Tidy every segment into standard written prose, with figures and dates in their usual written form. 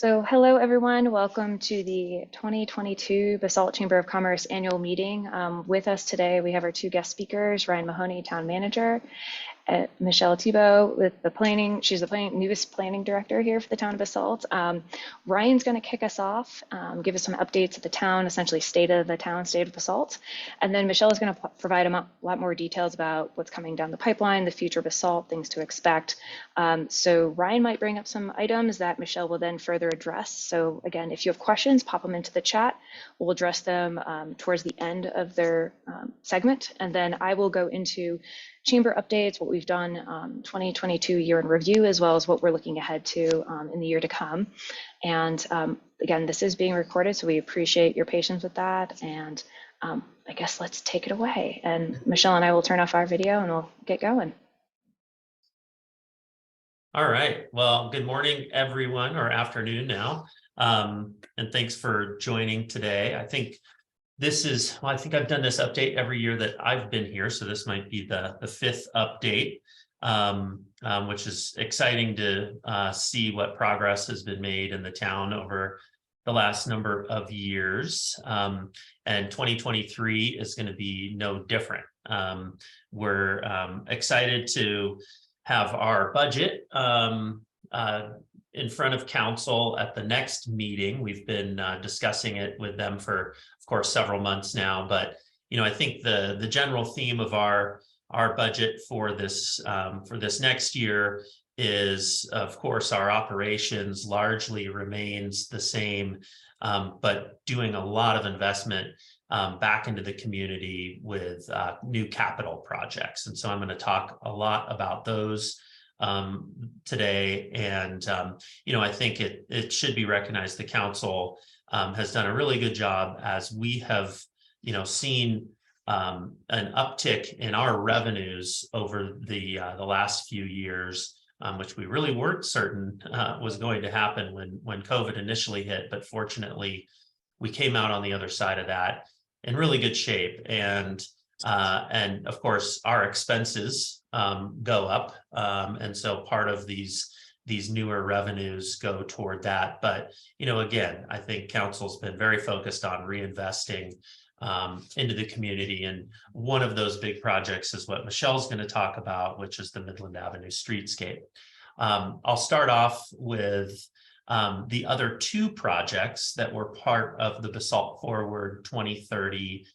So hello, everyone. Welcome to the 2022 Basalt Chamber of Commerce annual meeting. With us today, we have our two guest speakers, Ryan Mahoney, Town Manager, Michelle Thibeault with the planning. She's the newest planning director here for the Town of Basalt. Ryan's going to kick us off, give us some updates of the town, essentially state of the town, state of Basalt. And then Michelle is going to provide a lot more details about what's coming down the pipeline, the future of Basalt, things to expect. So Ryan might bring up some items that Michelle will then further address. So again, if you have questions, pop them into the chat. We'll address them towards the end of their segment. And then I will go into chamber updates, what we've done 2022 year in review, as well as what we're looking ahead to in the year to come. And again, this is being recorded, so we appreciate your patience with that. And I guess let's take it away. And Michelle and I will turn off our video and we'll get going. All right. Well, good morning, everyone, or afternoon now. And thanks for joining today. I think this is, well, I think I've done this update every year that I've been here. So this might be the fifth update, which is exciting to see what progress has been made in the town over the last number of years. And 2023 is going to be no different. We're excited to have our budget in front of council at the next meeting. We've been discussing it with them for, of course, several months now. But I think the general theme of our budget for this next year is, of course, our operations largely remains the same, but doing a lot of investment back into the community with new capital projects. And so I'm going to talk a lot about those today. And, I think it should be recognized the council has done a really good job as we have, seen an uptick in our revenues over the last few years, which we really weren't certain was going to happen when COVID initially hit. But fortunately, we came out on the other side of that in really good shape. And of course, our expenses go up. And so part of these newer revenues go toward that. But, again, I think council's been very focused on reinvesting into the community. And one of those big projects is what Michelle's going to talk about, which is the Midland Avenue Streetscape. I'll start off with the other two projects that were part of the Basalt Forward 2030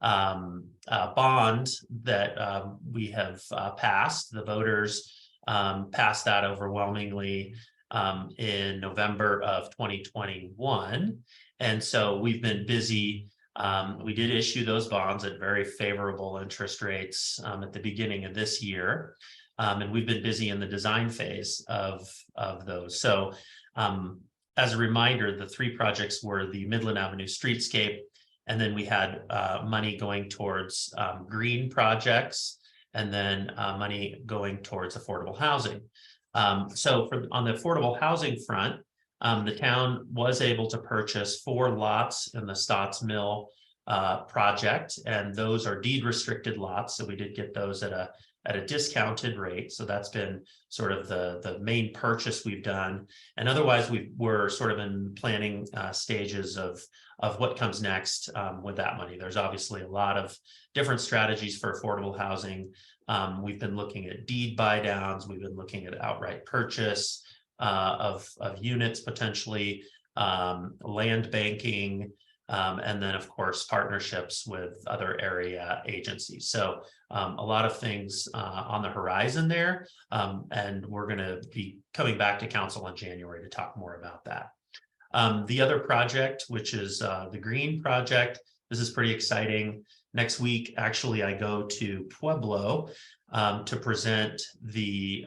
bond that we have passed. The voters passed that overwhelmingly in November of 2021. And so we've been busy. We did issue those bonds at very favorable interest rates at the beginning of this year. And we've been busy in the design phase of those. So as a reminder, the three projects were the Midland Avenue Streetscape, and then we had money going towards green projects, and then money going towards affordable housing. So on the affordable housing front, the town was able to purchase 4 lots in the Stotts Mill project, and those are deed restricted lots. So we did get those at a discounted rate. So that's been sort of the main purchase we've done. And otherwise, we're sort of in planning stages of what comes next with that money. There's obviously a lot of different strategies for affordable housing. We've been looking at deed buy downs. We've been looking at outright purchase of units, potentially land banking, and then, of course, partnerships with other area agencies. So a lot of things on the horizon there. And we're going to be coming back to council in January to talk more about that. The other project, which is the Green Project, this is pretty exciting. Next week, actually, I go to Pueblo to present the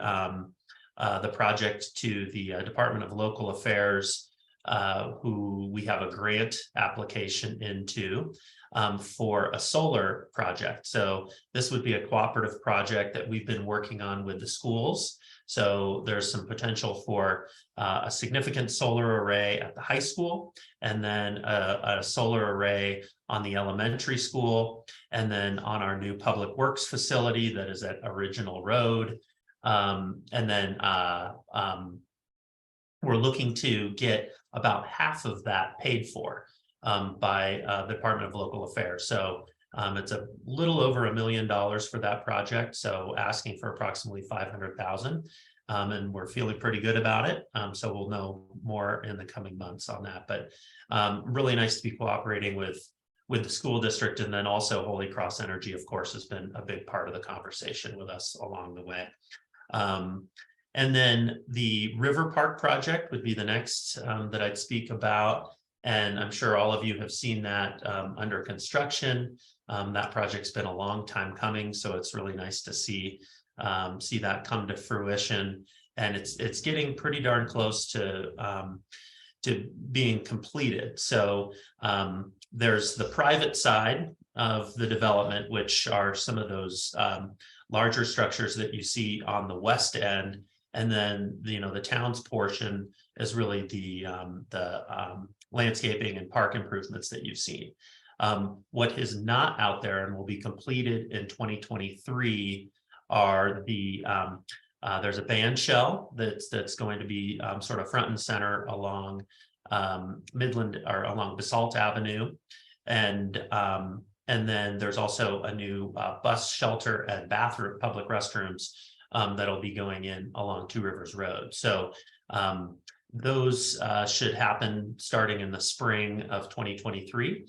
project to the Department of Local Affairs, who we have a grant application into for a solar project. So this would be a cooperative project that we've been working on with the schools. So there's some potential for a significant solar array at the high school, and then a solar array on the elementary school, and then on our new public works facility that is at Original Road. And then we're looking to get about half of that paid for by the Department of Local Affairs. So it's a little over $1 million for that project. So asking for approximately 500,000. And we're feeling pretty good about it. So we'll know more in the coming months on that. But really nice to be cooperating with the school district, and then also Holy Cross Energy, of course, has been a big part of the conversation with us along the way. And then the River Park project would be the next that I'd speak about. And I'm sure all of you have seen that under construction. That project's been a long time coming, so it's really nice to see that come to fruition. And it's getting pretty darn close to being completed. So there's the private side of the development, which are some of those larger structures that you see on the west end. And then, the town's portion is really the landscaping and park improvements that you've seen. What is not out there and will be completed in 2023 are there's a band shell that's going to be sort of front and center along Midland, or along Basalt Avenue. And then there's also a new bus shelter and bathroom, public restrooms that'll be going in along Two Rivers Road. So those should happen starting in the spring of 2023.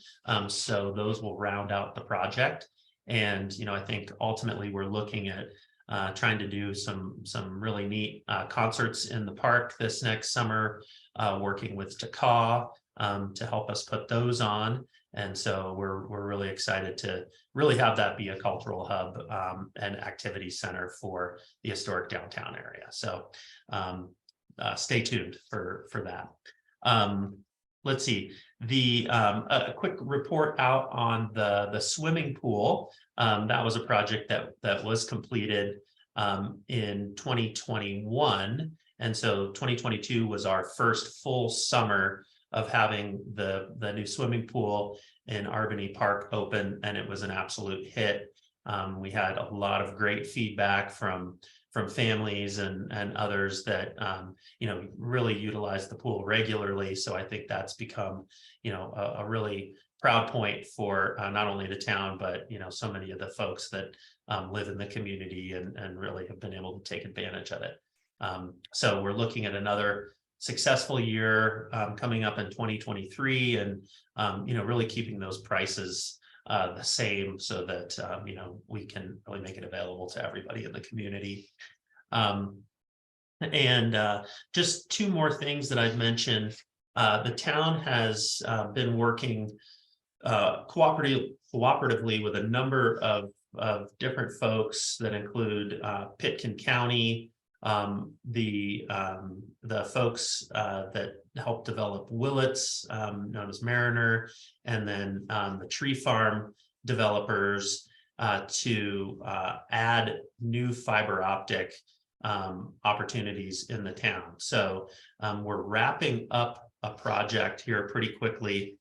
So those will round out the project. And, I think ultimately we're looking at trying to do some really neat concerts in the park this next summer, working with Thibeault to help us put those on. And so we're really excited to really have that be a cultural hub and activity center for the historic downtown area. So stay tuned for that. Let's see, a quick report out on the swimming pool. That was a project that was completed in 2021. And so 2022 was our first full summer of having the new swimming pool in Albany Park open, and it was an absolute hit. We had a lot of great feedback from families and others that really utilize the pool regularly. So I think that's become a really proud point for not only the town, but so many of the folks that live in the community and really have been able to take advantage of it. So we're looking at another successful year coming up in 2023, and really keeping those prices the same so that we can really make it available to everybody in the community. Just two more things that I've mentioned. The town has been working cooperatively with a number of different folks that include Pitkin County, the folks that helped develop Willits, known as Mariner, and then the tree farm developers to add new fiber optic opportunities in the town. So we're wrapping up a project here pretty quickly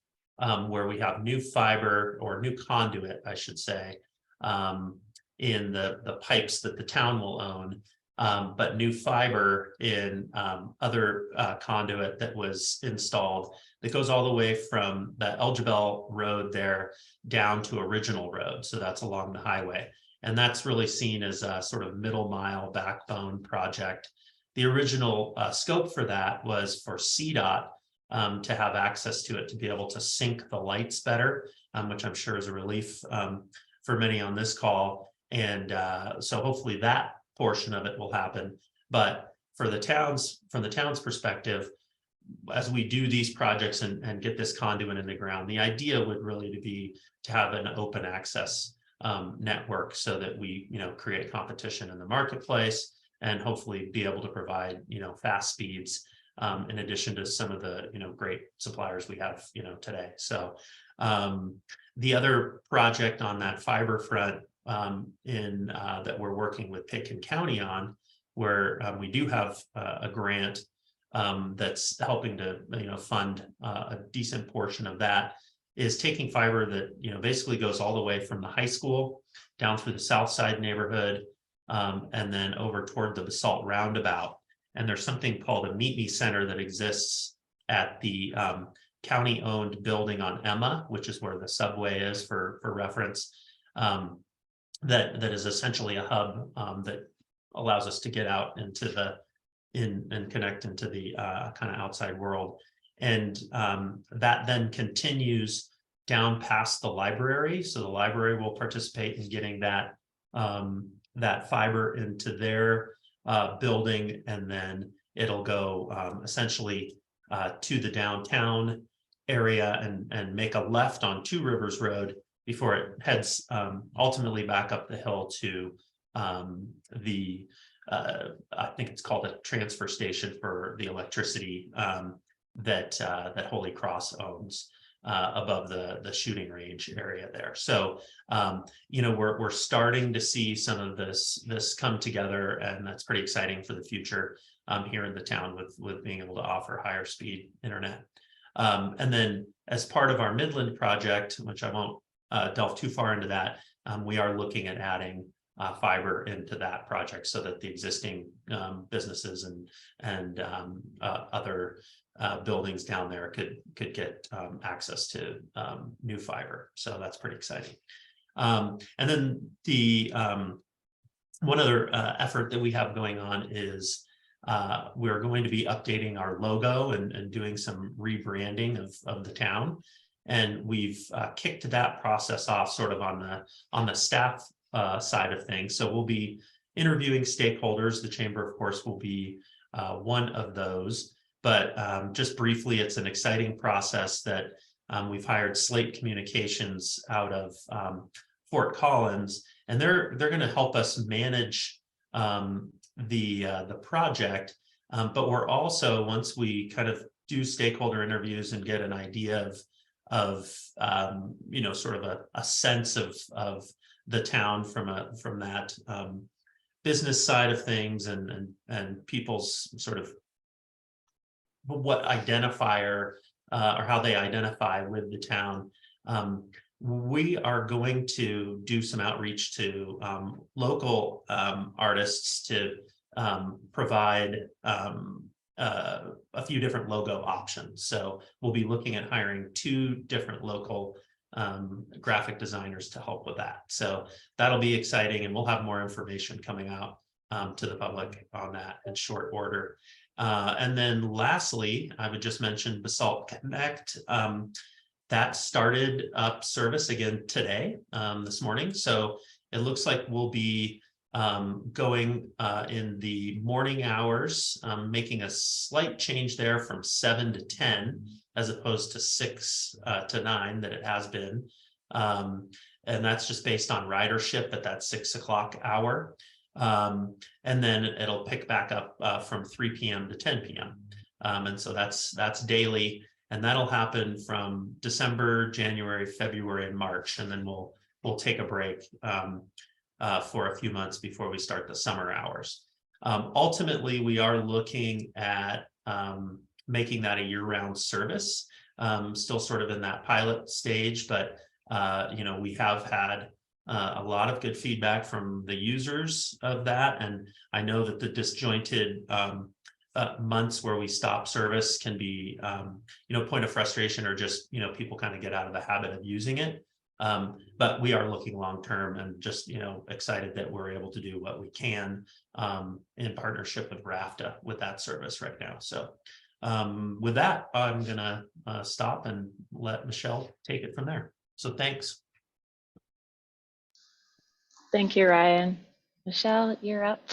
where we have new fiber, or new conduit, I should say, in the pipes that the town will own. But new fiber in other conduit that was installed that goes all the way from the Elgibel Road there down to Original Road. So that's along the highway. And that's really seen as a sort of middle mile backbone project. The original scope for that was for CDOT to have access to it, to be able to sync the lights better, which I'm sure is a relief for many on this call. And so hopefully that portion of it will happen. But from the town's perspective, as we do these projects and get this conduit in the ground, the idea would really be to have an open access network so that we create competition in the marketplace and hopefully be able to provide fast speeds in addition to some of the great suppliers we have today. So the other project on that fiber front that we're working with Pitkin County on, where we do have a grant that's helping to fund a decent portion of that, is taking fiber that basically goes all the way from the high school down through the South Side neighborhood and then over toward the Basalt roundabout. And there's something called a Meet Me Center that exists at the county-owned building on Emma, which is where the subway is for reference. That is essentially a hub that allows us to get out into the and connect into the kind of outside world. And that then continues down past the library. So the library will participate in getting that that fiber into their building, and then it'll go essentially to the downtown area and make a left on Two Rivers Road before it heads ultimately back up the hill to the I think it's called a transfer station for the electricity that Holy Cross owns above the shooting range area there. So you know, we're starting to see some of this come together, and that's pretty exciting for the future here in the town with being able to offer higher speed internet. And then as part of our Midland project, which I won't delve too far into that, we are looking at adding fiber into that project so that the existing businesses and other buildings down there could get access to new fiber. So that's pretty exciting. And then the one other effort that we have going on is we're going to be updating our logo and doing some rebranding of the town. And we've kicked that process off sort of on the staff side of things. So we'll be interviewing stakeholders. The chamber, of course, will be one of those. But just briefly, it's an exciting process that we've hired Slate Communications out of Fort Collins, and they're going to help us manage the project. But we're also, once we kind of do stakeholder interviews and get an idea of you know, sort of a sense of the town from that business side of things and people's sort of what identifier or how they identify with the town. We are going to do some outreach to local artists to provide a few different logo options. So we'll be looking at hiring 2 different local graphic designers to help with that. So that'll be exciting, and we'll have more information coming out to the public on that in short order. And then lastly, I would just mention Basalt Connect. That started up service again today, this morning. So it looks like we'll be going in the morning hours, making a slight change there from 7 to 10, as opposed to 6 to 9 that it has been. And that's just based on ridership at that 6 o'clock hour. And then it'll pick back up from 3 p.m. to 10 p.m. And so that's daily, and that'll happen from December, January, February, and March, and then we'll take a break for a few months before we start the summer hours. Ultimately, we are looking at making that a year-round service, still sort of in that pilot stage, but you know, we have had a lot of good feedback from the users of that, and I know that the disjointed months where we stop service can be you know, point of frustration, or just, you know, people kind of get out of the habit of using it. But we are looking long term, and just, you know, excited that we're able to do what we can in partnership with RAFTA with that service right now. So with that, I'm gonna stop and let Michelle take it from there. So thanks. Thank you, Ryan. Michelle, you're up.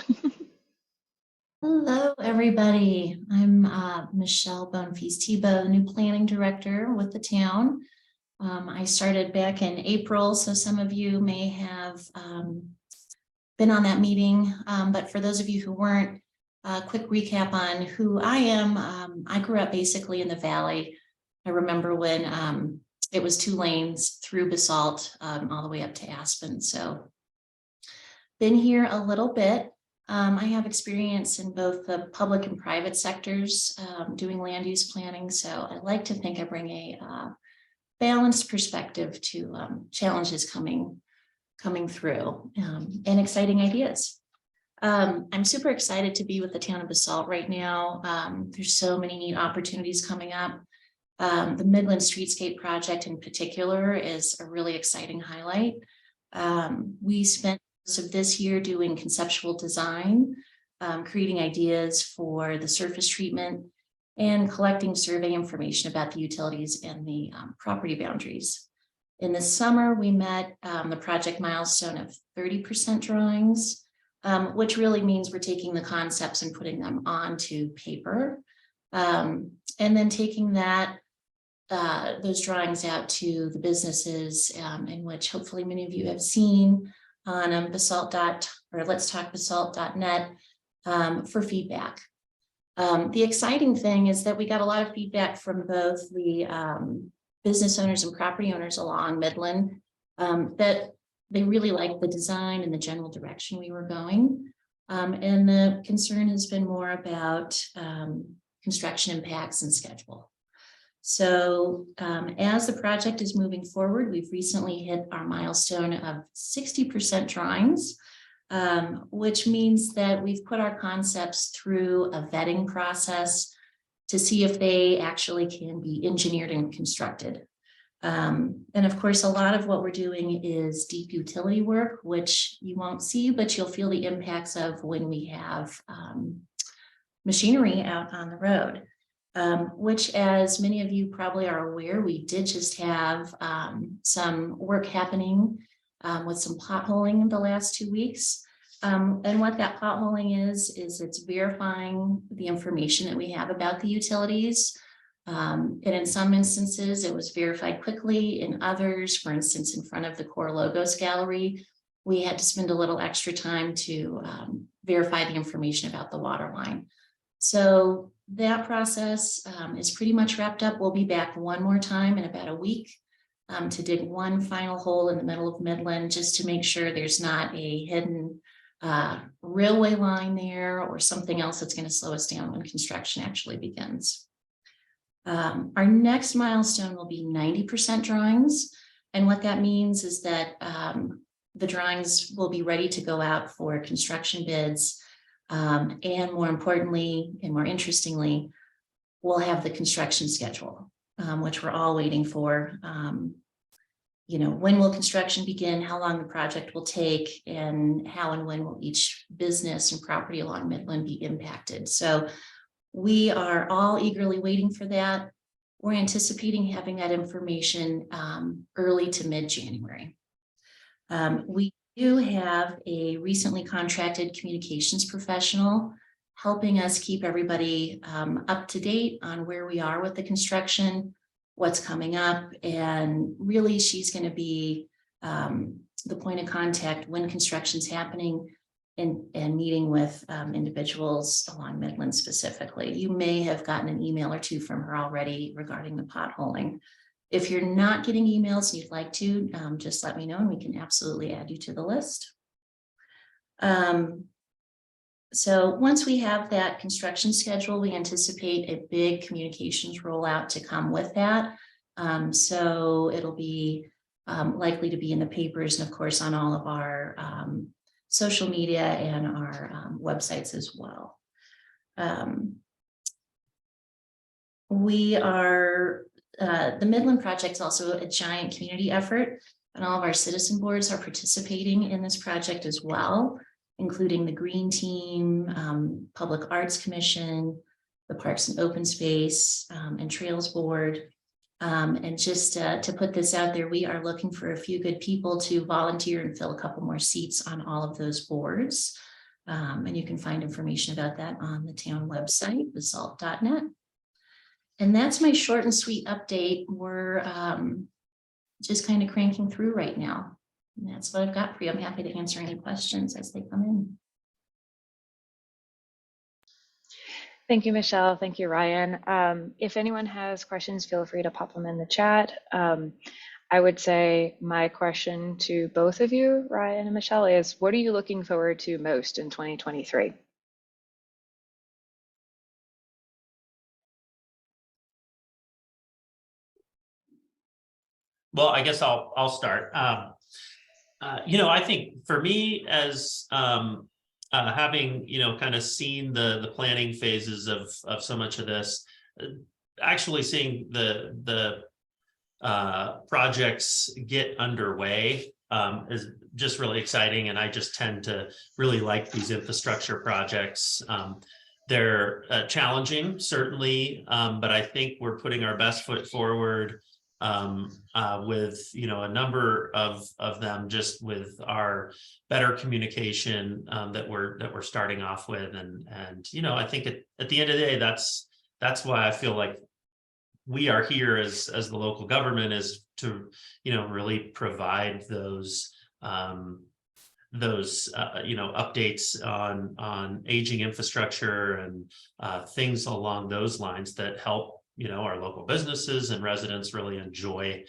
Hello, everybody. I'm Michelle Thibeault, new planning director with the town. I started back in April, so some of you may have been on that meeting, but for those of you who weren't, a quick recap on who I am. I grew up basically in the valley. I remember when it was 2 lanes through Basalt all the way up to Aspen. So been here a little bit. I have experience in both the public and private sectors doing land use planning. So I like to think I bring a balanced perspective to challenges coming through and exciting ideas. I'm super excited to be with the Town of Basalt right now. There's so many neat opportunities coming up. The Midland Streetscape project in particular is a really exciting highlight. We spent most of this year doing conceptual design, creating ideas for the surface treatment, and collecting survey information about the utilities and the property boundaries. In the summer, we met the project milestone of 30% drawings, which really means we're taking the concepts and putting them onto paper, and then taking those drawings out to the businesses, in which hopefully many of you have seen on letstalkbasalt.net for feedback. The exciting thing is that we got a lot of feedback from both the business owners and property owners along Midland, that they really liked the design and the general direction we were going. And the concern has been more about construction impacts and schedule. So as the project is moving forward, we've recently hit our milestone of 60% drawings, which means that we've put our concepts through a vetting process to see if they actually can be engineered and constructed. And of course, a lot of what we're doing is deep utility work, which you won't see, but you'll feel the impacts of when we have machinery out on the road. Which, as many of you probably are aware, we did just have some work happening with some potholing in the last 2 weeks. And what that potholing is it's verifying the information that we have about the utilities. And in some instances, it was verified quickly. In others, for instance, in front of the core logos gallery, we had to spend a little extra time to verify the information about the water line. So that process is pretty much wrapped up. We'll be back one more time in about a week to dig one final hole in the middle of Midland, just to make sure there's not a hidden railway line there or something else that's going to slow us down when construction actually begins. Our next milestone will be 90% drawings. And what that means is that the drawings will be ready to go out for construction bids. And more importantly, and more interestingly, we'll have the construction schedule, which we're all waiting for. When will construction begin, how long the project will take, and how and when will each business and property along Midland be impacted. So we are all eagerly waiting for that. We're anticipating having that information early to mid-January. We do have a recently contracted communications professional helping us keep everybody up to date on where we are with the construction, what's coming up, and really she's going to be the point of contact when construction's happening and meeting with individuals along Midland specifically. You may have gotten an email or two from her already regarding the potholing. If you're not getting emails and you'd like to, just let me know and we can absolutely add you to the list. So once we have that construction schedule, we anticipate a big communications rollout to come with that. So it'll be likely to be in the papers and of course on all of our social media and our websites as well. The Midland project is also a giant community effort, and all of our citizen boards are participating in this project as well, including the Green Team, Public Arts Commission, the Parks and Open Space, and Trails Board. And just to put this out there, we are looking for a few good people to volunteer and fill a couple more seats on all of those boards. And you can find information about that on the town website, basalt.net. And that's my short and sweet update. We're just kind of cranking through right now. And that's what I've got for you. I'm happy to answer any questions as they come in. Thank you, Michelle. Thank you, Ryan. If anyone has questions, feel free to pop them in the chat. I would say my question to both of you, Ryan and Michelle, is what are you looking forward to most in 2023? Well, I guess I'll start. I think for me, as having, kind of seen the planning phases of so much of this, actually seeing the projects get underway is just really exciting. And I just tend to really like these infrastructure projects. They're challenging, certainly, but I think we're putting our best foot forward with a number of them, just with our better communication that we're starting off with, and I think at the end of the day, that's why I feel like we are here as the local government, is to really provide those updates on aging infrastructure and things along those lines that help our local businesses and residents really enjoy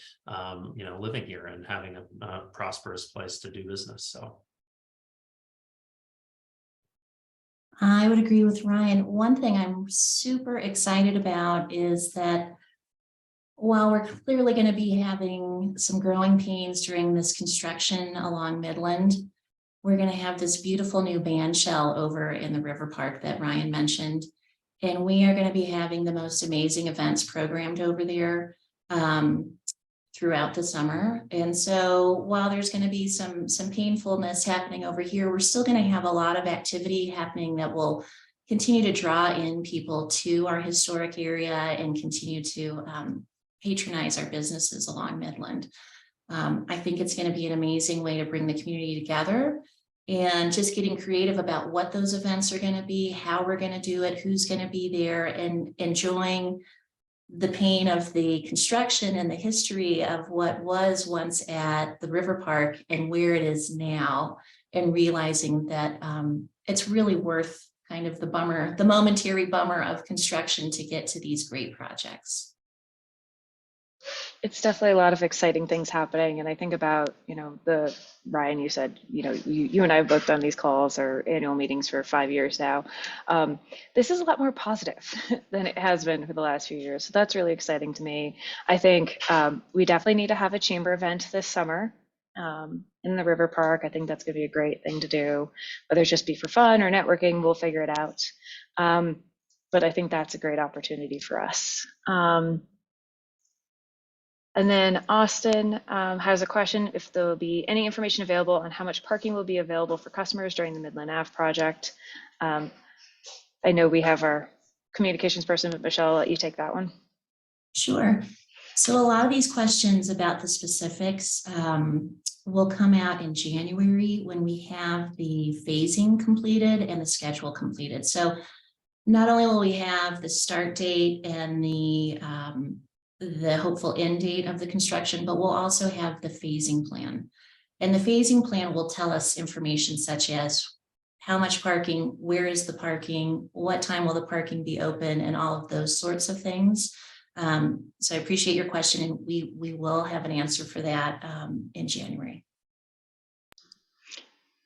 living here and having a prosperous place to do business. So I would agree with Ryan. One thing I'm super excited about is that while we're clearly going to be having some growing pains during this construction along Midland, we're going to have this beautiful new band shell over in the River Park that Ryan mentioned. And we are going to be having the most amazing events programmed over there throughout the summer. And so while there's going to be some painfulness happening over here, we're still going to have a lot of activity happening that will continue to draw in people to our historic area and continue to patronize our businesses along Midland. I think it's going to be an amazing way to bring the community together, and just getting creative about what those events are going to be, how we're going to do it, who's going to be there, and enjoying the pain of the construction and the history of what was once at the River Park and where it is now, and realizing that it's really worth kind of the momentary bummer of construction to get to these great projects. It's definitely a lot of exciting things happening. And I think about, Ryan, you said, you and I have both done these calls or annual meetings for 5 years now. This is a lot more positive than it has been for the last few years. So that's really exciting to me. I think we definitely need to have a chamber event this summer in the River Park. I think that's going to be a great thing to do, whether it's just be for fun or networking, we'll figure it out. But I think that's a great opportunity for us. And then Austin has a question if there will be any information available on how much parking will be available for customers during the Midland Ave project. I know we have our communications person, but Michelle, I'll let you take that one. Sure. So a lot of these questions about the specifics will come out in January when we have the phasing completed and the schedule completed. So not only will we have the start date and the hopeful end date of the construction, but we'll also have the phasing plan. And the phasing plan will tell us information such as how much parking, where is the parking, what time will the parking be open, and all of those sorts of things. So I appreciate your question, and we will have an answer for that in January.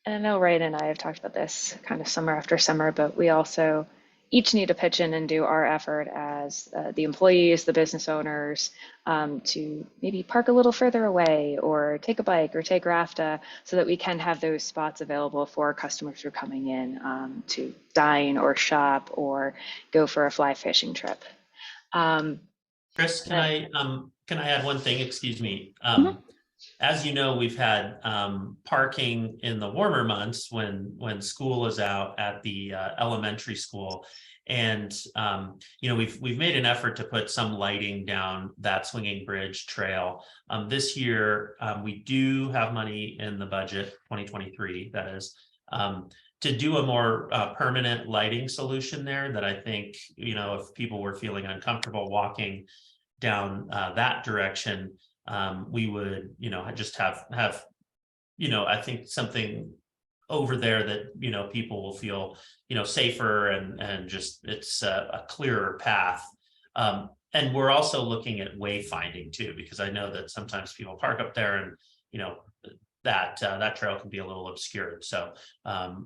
And I know Ryan and I have talked about this kind of summer after summer, but we also each need to pitch in and do our effort as the employees, the business owners, to maybe park a little further away or take a bike or take RAFTA so that we can have those spots available for customers who are coming in to dine or shop or go for a fly fishing trip. Kris, can I add one thing? Excuse me. As you know, we've had parking in the warmer months when school is out at the elementary school, and we've made an effort to put some lighting down that swinging bridge trail. This year, we do have money in the budget, 2023, that is, to do a more permanent lighting solution there. That I think if people were feeling uncomfortable walking down that direction, we would just have I think something over there that people will feel safer, and just it's a clearer path. And we're also looking at wayfinding too, because I know that sometimes people park up there and that trail can be a little obscured. So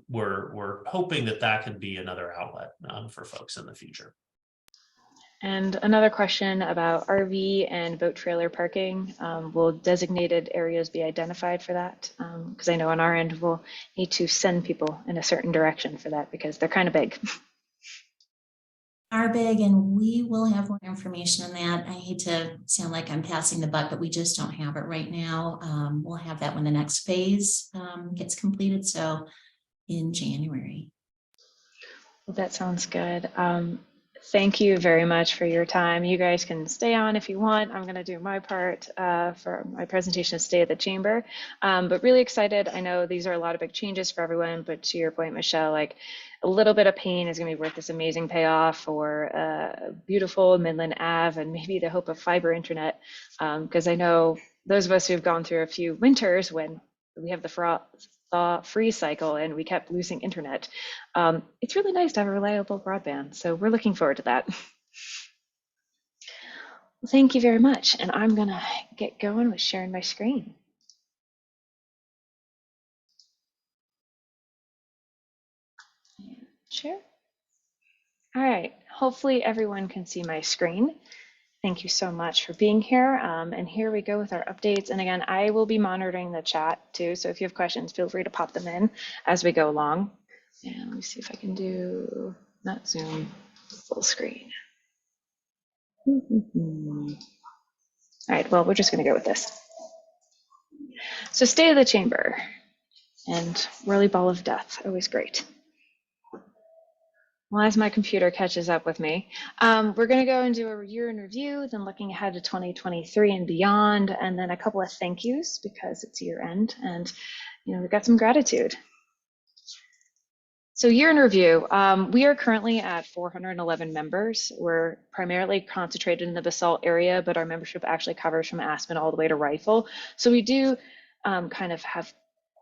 we're hoping that can be another outlet for folks in the future. And another question about RV and boat trailer parking. Will designated areas be identified for that? Because I know on our end we'll need to send people in a certain direction for that because they're kind of big. Are big, and we will have more information on that. I hate to sound like I'm passing the buck, but we just don't have it right now. We'll have that when the next phase gets completed. So in January. Well, that sounds good. Thank you very much for your time. You guys can stay on if you want. I'm going to do my part for my presentation of State of the Chamber. But really excited. I know these are a lot of big changes for everyone, but to your point, Michelle, like a little bit of pain is going to be worth this amazing payoff for beautiful Midland Ave and maybe the hope of fiber internet. Because I know those of us who've gone through a few winters when we have the freeze cycle and we kept losing internet. It's really nice to have a reliable broadband. So we're looking forward to that. Well, thank you very much. And I'm gonna get going with sharing my screen. Share. All right, hopefully everyone can see my screen. Thank you so much for being here. And here we go with our updates. And again, I will be monitoring the chat too. So if you have questions, feel free to pop them in as we go along. And let me see if I can do, not Zoom, full screen. All right, well, we're just gonna go with this. So State of the Chamber and Whirly Ball of Death, always great. Well, as my computer catches up with me, we're going to go and do a year in review, then looking ahead to 2023 and beyond, and then a couple of thank yous because it's year end, and we've got some gratitude. So year in review, we are currently at 411 members. We're primarily concentrated in the Basalt area, but our membership actually covers from Aspen all the way to Rifle. So we do kind of have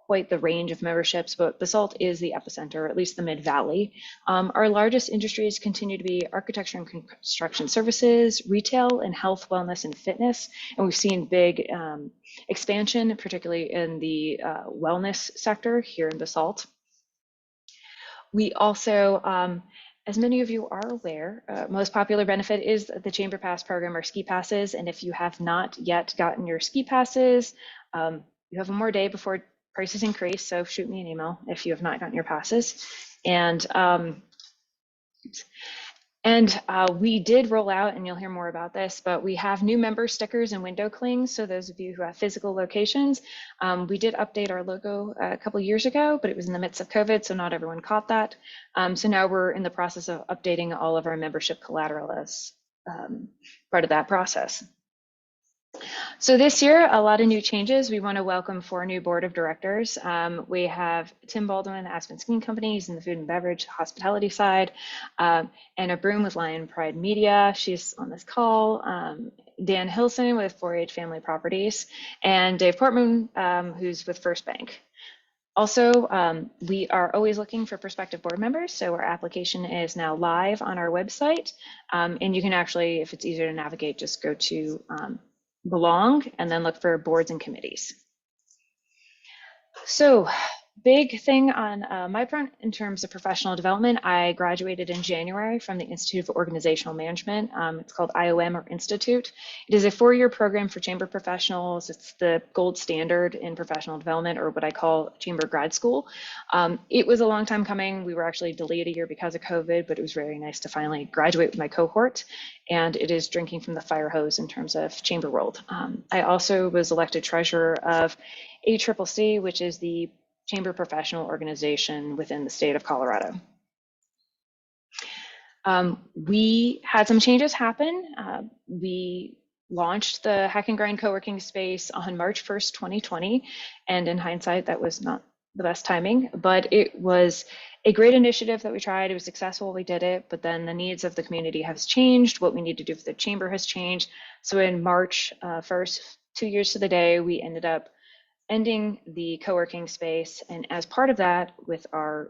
quite the range of memberships, but Basalt is the epicenter, or at least the Mid-Valley. Our largest industries continue to be architecture and construction services, retail, and health, wellness, and fitness. And we've seen big expansion, particularly in the wellness sector here in Basalt. We also, as many of you are aware, most popular benefit is the Chamber Pass program or ski passes. And if you have not yet gotten your ski passes, you have one more day before prices increase, so shoot me an email if you have not gotten your passes. And we did roll out, and you'll hear more about this, but we have new member stickers and window clings. So those of you who have physical locations, we did update our logo a couple years ago, but it was in the midst of COVID, so not everyone caught that. So now we're in the process of updating all of our membership collateral as part of that process. So this year, a lot of new changes. We want to welcome 4 new board of directors. We have Tim Baldwin, Aspen Skiing Company, he's in the food and beverage hospitality side, Anna Broom with Lion Pride Media, she's on this call, Dan Hilson with 4-H Family Properties, and Dave Portman, who's with First Bank. Also, we are always looking for prospective board members, so our application is now live on our website, and you can actually, if it's easier to navigate, just go to belong and then look for boards and committees. So big thing on my front in terms of professional development, I graduated in January from the Institute of Organizational Management. It's called IOM or Institute. It is a 4-year program for chamber professionals. It's the gold standard in professional development, or what I call chamber grad school. It was a long time coming. We were actually delayed a year because of COVID, but it was very nice to finally graduate with my cohort. And it is drinking from the fire hose in terms of chamber world. I also was elected treasurer of ACCC, which is the chamber professional organization within the state of Colorado. We had some changes happen. We launched the Hack and Grind co-working space on March 1st, 2020. And in hindsight, that was not the best timing, but it was a great initiative that we tried. It was successful, we did it, but then the needs of the community has changed. What we need to do for the chamber has changed. So in March 1st, 2 years to the day, we ended up ending the co-working space. And as part of that, with our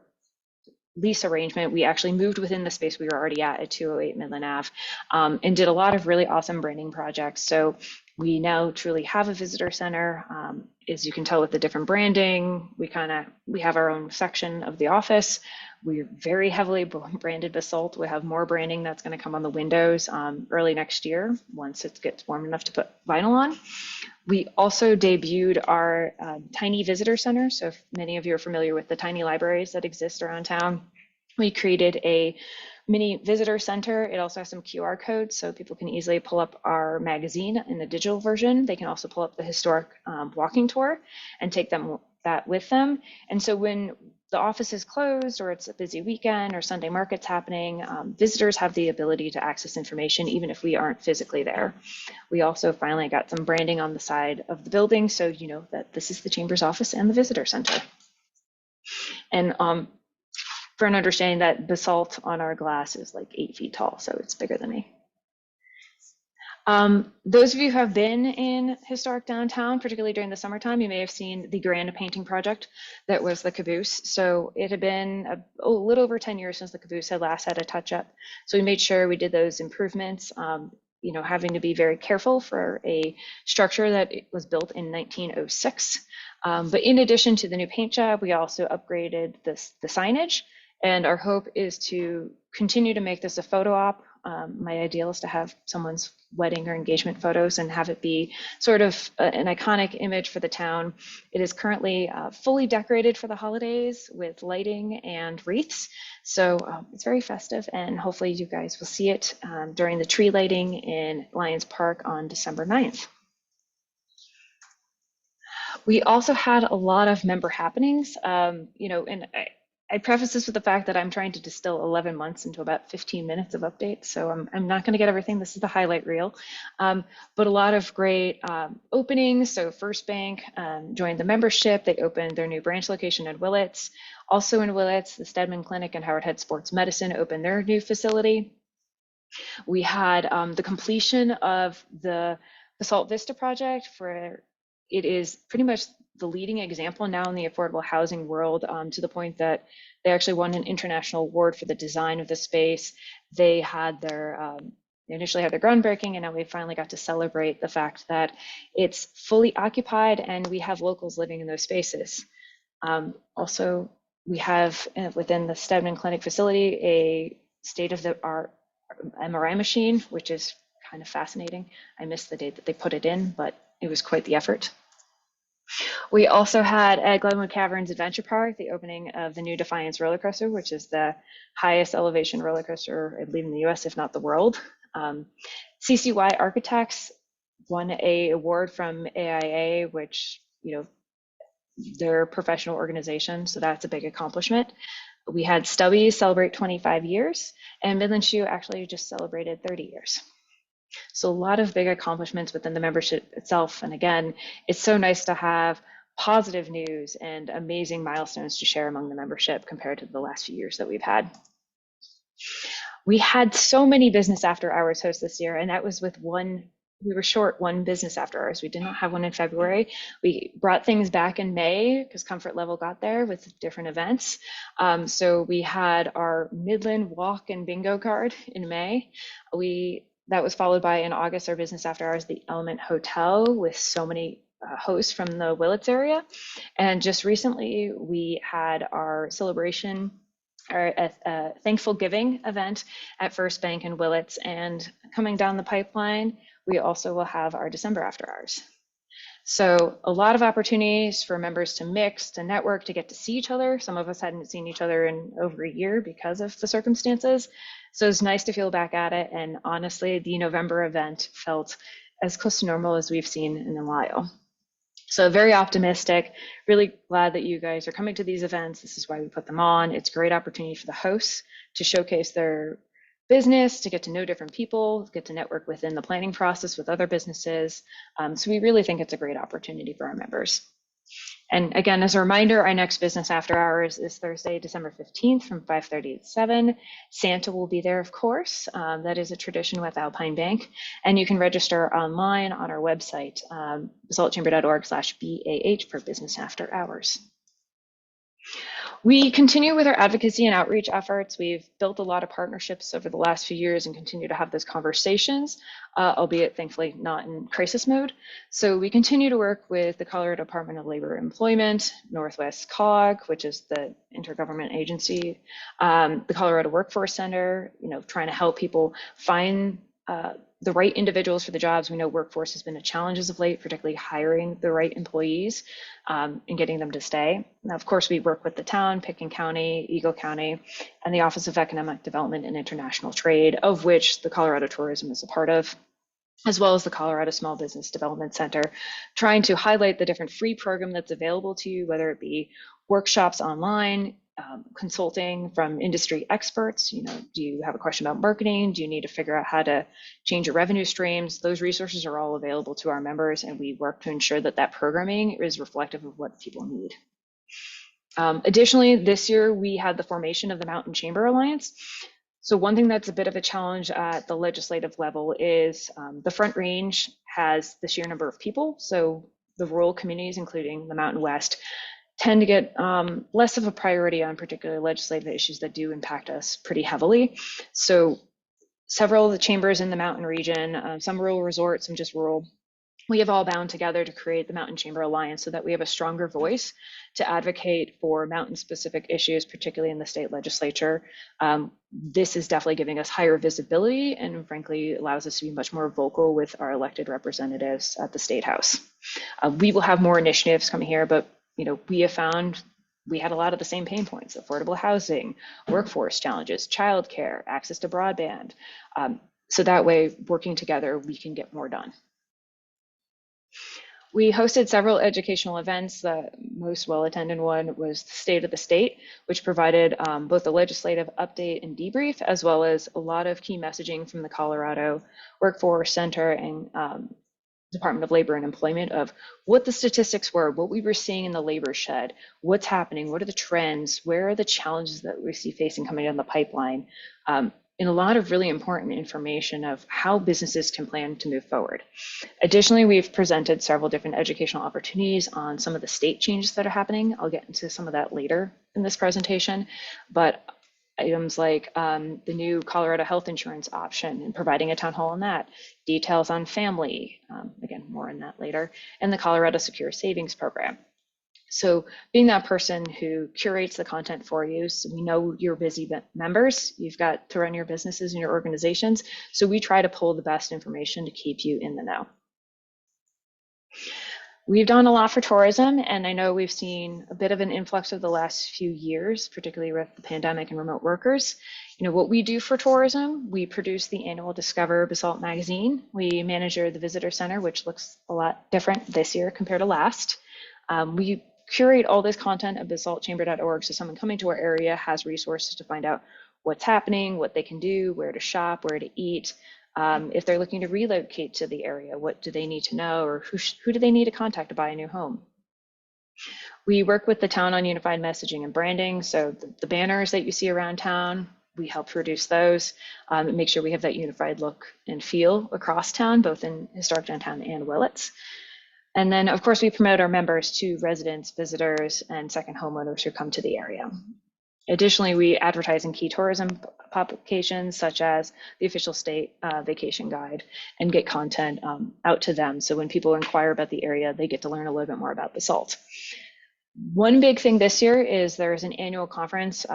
lease arrangement, we actually moved within the space we were already at 208 Midland Ave, and did a lot of really awesome branding projects. So We now truly have a visitor center. As you can tell with the different branding, we have our own section of the office. We're very heavily branded Basalt. We have more branding that's going to come on the windows early next year once it gets warm enough to put vinyl on. We also debuted our tiny visitor center. So if many of you are familiar with the tiny libraries that exist around town, we created a mini visitor center. It also has some QR codes so people can easily pull up our magazine in the digital version. They can also pull up the historic walking tour and take that with them. And so when the office is closed or it's a busy weekend or Sunday market's happening, visitors have the ability to access information even if we aren't physically there. We also finally got some branding on the side of the building so you know that this is the Chamber's office and the visitor center. And for an understanding that basalt on our glass is like 8 feet tall, so it's bigger than me. Those of you who have been in historic downtown, particularly during the summertime, you may have seen the grand painting project that was the Caboose. So it had been a little over 10 years since the Caboose had last had a touch up. So we made sure we did those improvements, you know, having to be very careful for a structure that was built in 1906. But in addition to the new paint job, we also upgraded the signage. And our hope is to continue to make this a photo op. My ideal is to have someone's wedding or engagement photos and have it be sort of an iconic image for the town. It is currently fully decorated for the holidays with lighting and wreaths. So it's very festive, and hopefully you guys will see it during the tree lighting in Lions Park on December 9th. We also had a lot of member happenings, you know, and I preface this with the fact that I'm trying to distill 11 months into about 15 minutes of updates. So I'm not going to get everything. This is the highlight reel, but a lot of great openings. So First Bank joined the membership. They opened their new branch location in Willits. Also in Willits, the Stedman Clinic and Howard Head Sports Medicine opened their new facility. We had the completion of the Basalt Vista project for it is pretty much the leading example now in the affordable housing world, to the point that they actually won an international award for the design of the space. They had their they initially had their groundbreaking, and now we finally got to celebrate the fact that it's fully occupied and we have locals living in those spaces. Also, we have within the Stedman Clinic facility a state-of-the-art MRI machine, which is kind of fascinating. I missed the date that they put it in, but it was quite the effort. We also had at Glenwood Caverns Adventure Park the opening of the new Defiance roller coaster, which is the highest elevation roller coaster, I believe, in the US, if not the world. CCY Architects won an award from AIA, which, you know, they're a professional organization, so that's a big accomplishment. We had Stubbies celebrate 25 years, and Midland Shoe actually just celebrated 30 years. So a lot of big accomplishments within the membership itself. And again, it's so nice to have positive news and amazing milestones to share among the membership compared to the last few years that we've had. We had so many business after hours hosts this year, and that was with one, we were short one business after hours. We did not have one in February. We brought things back in May because comfort level got there with different events. So we had our Midland walk and bingo card in May. That was followed by in August, our business after hours, the Element Hotel with so many hosts from the Willits area. And just recently we had our celebration, our Thankful Giving event at First Bank in Willits. And coming down the pipeline, we also will have our December after hours. So a lot of opportunities for members to mix, to network, to get to see each other. Some of us hadn't seen each other in over a year because of the circumstances. So it's nice to feel back at it. And honestly, the November event felt as close to normal as we've seen in a while. So very optimistic, really glad that you guys are coming to these events. This is why we put them on. It's a great opportunity for the hosts to showcase their business, to get to know different people, get to network within the planning process with other businesses. So we really think it's a great opportunity for our members. And again, as a reminder, our next business after hours is Thursday, December 15th from 5:30 to 7. Santa will be there, of course. That is a tradition with Alpine Bank. And you can register online on our website, basaltchamber.org/BAH for business after hours. We continue with our advocacy and outreach efforts. We've built a lot of partnerships over the last few years and continue to have those conversations, albeit thankfully not in crisis mode. So we continue to work with the Colorado Department of Labor and Employment, Northwest COG, which is the intergovernment agency, the Colorado Workforce Center, trying to help people find the right individuals for the jobs. We know workforce has been a challenge as of late, particularly hiring the right employees and getting them to stay. Now, of course, we work with the town, Pitkin County, Eagle County, and the Office of Economic Development and International Trade, of which the Colorado Tourism is a part of, as well as the Colorado Small Business Development Center, trying to highlight the different free program that's available to you, whether it be workshops online, consulting from industry experts. Do you have a question about marketing? Do you need to figure out how to change your revenue streams? Those resources are all available to our members, and we work to ensure that that programming is reflective of what people need. Additionally, this year we had the formation of the Mountain Chamber Alliance. So one thing that's a bit of a challenge at the legislative level is the Front Range has the sheer number of people. So the rural communities, including the Mountain West, tend to get less of a priority on particular legislative issues that do impact us pretty heavily. So several of the chambers in the mountain region, some rural resorts, some just rural, we have all bound together to create the Mountain Chamber Alliance so that we have a stronger voice to advocate for mountain specific issues, particularly in the state legislature. This is definitely giving us higher visibility and frankly allows us to be much more vocal with our elected representatives at the State House. We will have more initiatives coming here, but we have found we had a lot of the same pain points: affordable housing, workforce challenges, childcare, access to broadband. So that way, working together, we can get more done. We hosted several educational events. The most well-attended one was the State of the State, which provided both a legislative update and debrief, as well as a lot of key messaging from the Colorado Workforce Center and Department of Labor and Employment of what the statistics were, what we were seeing in the labor shed, what's happening, what are the trends, where are the challenges that we see facing coming down the pipeline, and a lot of really important information of how businesses can plan to move forward. Additionally, we've presented several different educational opportunities on some of the state changes that are happening. I'll get into some of that later in this presentation, but items like the new Colorado health insurance option and providing a town hall on that, details on family, again, more on that later, and the Colorado Secure Savings Program. So being that person who curates the content for you, so we know you're busy members, you've got to run your businesses and your organizations, so we try to pull the best information to keep you in the know. We've done a lot for tourism, and I know we've seen a bit of an influx of the last few years, particularly with the pandemic and remote workers. What we do for tourism, we produce the annual Discover Basalt magazine. We manage the visitor center, which looks a lot different this year compared to last. We curate all this content at basaltchamber.org, so someone coming to our area has resources to find out what's happening, what they can do, where to shop, where to eat. If they're looking to relocate to the area, what do they need to know, or who do they need to contact to buy a new home? We work with the town on unified messaging and branding. So the banners that you see around town, we help produce those and make sure we have that unified look and feel across town, both in historic downtown and Willits. And then, of course, we promote our members to residents, visitors, and second homeowners who come to the area. Additionally, we advertise in key tourism publications such as the official state vacation guide and get content out to them. So when people inquire about the area, they get to learn a little bit more about Basalt. One big thing this year is there's an annual conference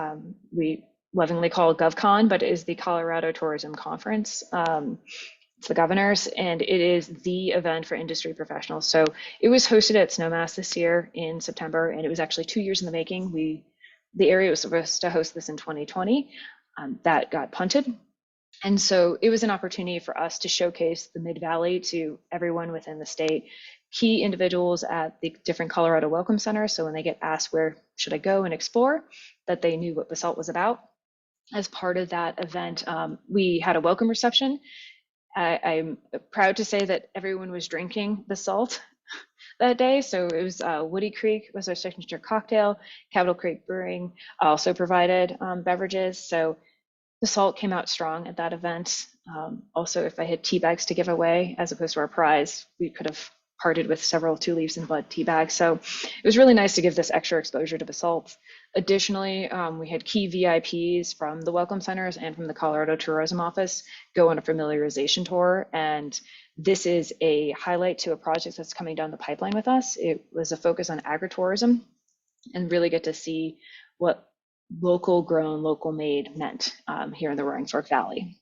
we lovingly call GovCon, but it is the Colorado Tourism Conference. It's the governors, and it is the event for industry professionals. So it was hosted at Snowmass this year in September, and it was actually 2 years in the making. The area was supposed to host this in 2020. That got punted. And so it was an opportunity for us to showcase the Mid-Valley to everyone within the state, key individuals at the different Colorado Welcome Centers. So when they get asked, where should I go and explore, that they knew what Basalt was about. As part of that event, we had a welcome reception. I'm proud to say that everyone was drinking Basalt that day. So it was Woody Creek was our signature cocktail. Capitol Creek Brewing also provided beverages. So Basalt came out strong at that event. Also, if I had tea bags to give away as opposed to our prize, we could have parted with several 2 Leaves in Bud tea bags. So it was really nice to give this extra exposure to Basalt. Additionally, we had key VIPs from the Welcome Centers and from the Colorado Tourism Office go on a familiarization tour. And this is a highlight to a project that's coming down the pipeline with us. It was a focus on agritourism and really get to see what local grown, local made meant here in the Roaring Fork Valley.